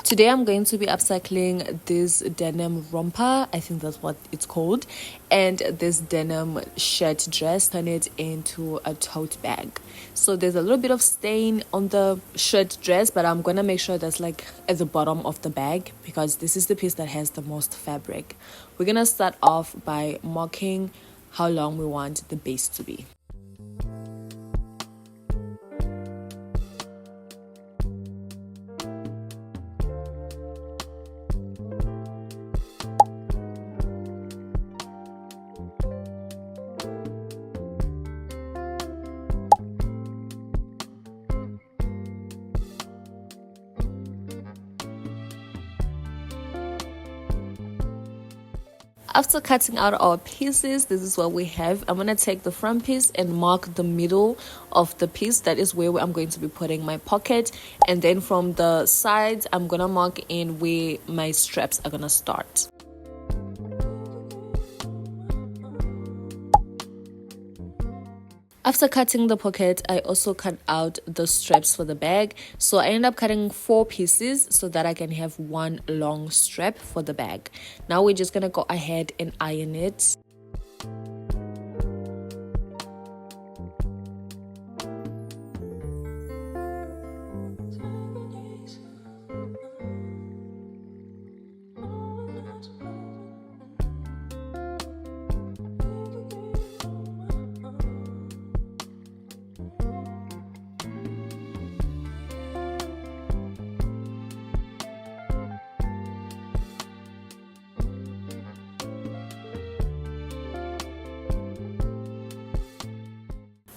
Today I'm going to be upcycling this denim romper, I think that's what it's called, and this denim shirt dress, turn it into a tote bag. So there's a little bit of stain on the shirt dress, but I'm gonna make sure that's like at the bottom of the bag because this is the piece that has the most fabric. We're gonna start off by marking how long we want the base to be. After cutting out our pieces, this is what we have. I'm going to take the front piece and mark the middle of the piece. That is where I'm going to be putting my pocket. And then from the sides, I'm going to mark in where my straps are going to start. After cutting the pocket, I also cut out the straps for the bag. So I end up cutting 4 pieces so that I can have one long strap for the bag. Now we're just gonna go ahead and iron it.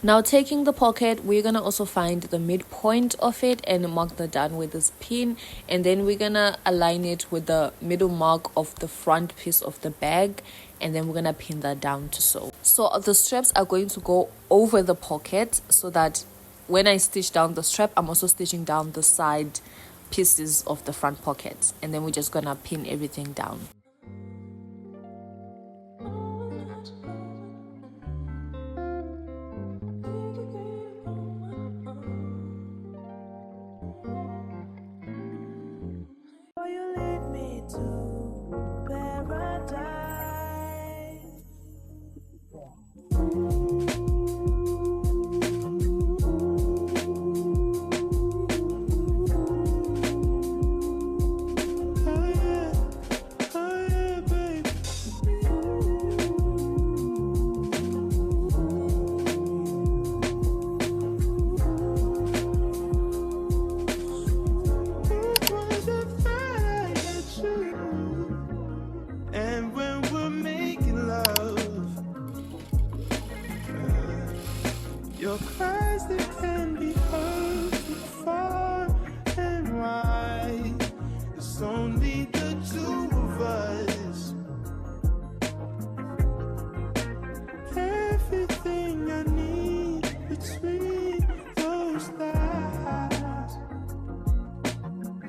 Now taking the pocket, we're gonna also find the midpoint of it and mark that down with this pin, and then we're gonna align it with the middle mark of the front piece of the bag, and then we're gonna pin that down to sew. So the straps are going to go over the pocket so that when I stitch down the strap, I'm also stitching down the side pieces of the front pocket, and then we're just gonna pin everything down. Your cries that can be heard from far and wide. It's only the two of us. Everything I need between those lines.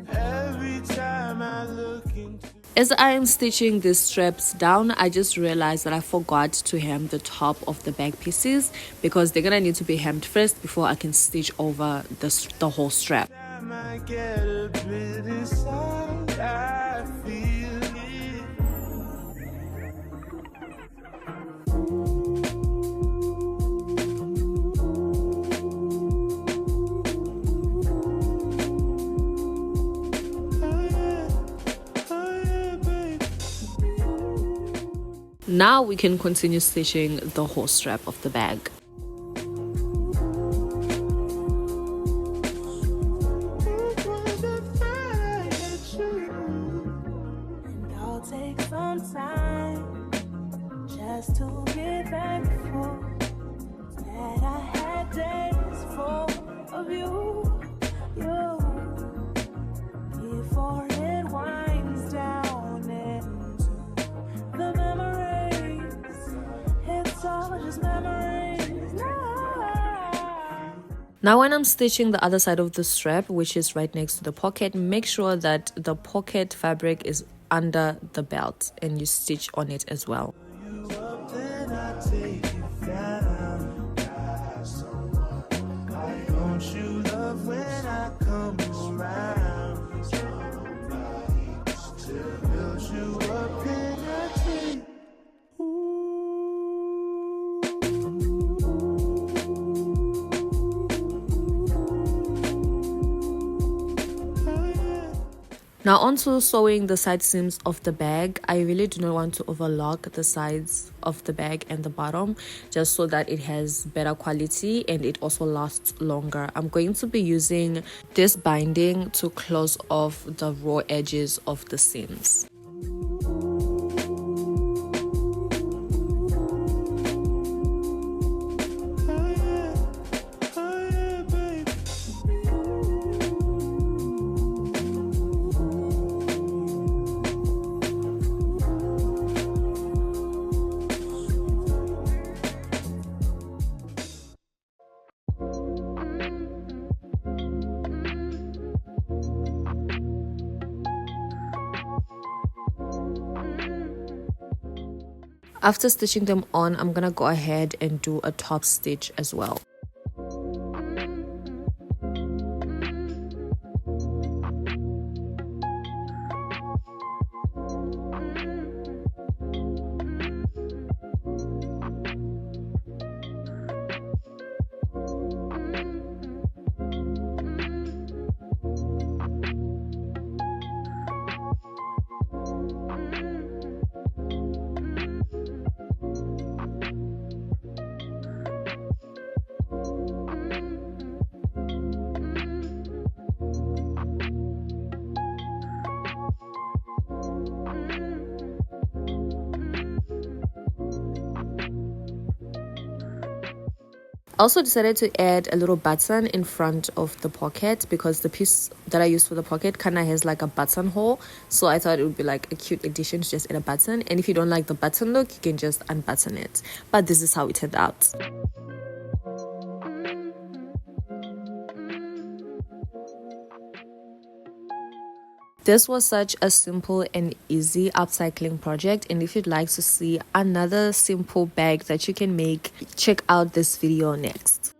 Every time I look into. As I am stitching these straps down, I just realized that I forgot to hem the top of the bag pieces because they're gonna need to be hemmed first before I can stitch over the whole strap. Now we can continue stitching the whole strap of the bag. And I'll take some time just to get back before that I had days full of you, before it winds down into the memories. It's all just memories now. Now when I'm stitching the other side of the strap, which is right next to the pocket, make sure that the pocket fabric is under the belt and you stitch on it as well. Now onto sewing the side seams of the bag. I really do not want to overlock the sides of the bag and the bottom, just so that it has better quality and it also lasts longer. I'm going to be using this binding to close off the raw edges of the seams. After stitching them on, I'm gonna go ahead and do a top stitch as well. I also decided to add a little button in front of the pocket because the piece that I used for the pocket kind of has like a button hole, so I thought it would be like a cute addition to just add a button. And if you don't like the button look, you can just unbutton it. But this is how it turned out. This was such a simple and easy upcycling project, and if you'd like to see another simple bag that you can make, check out this video next.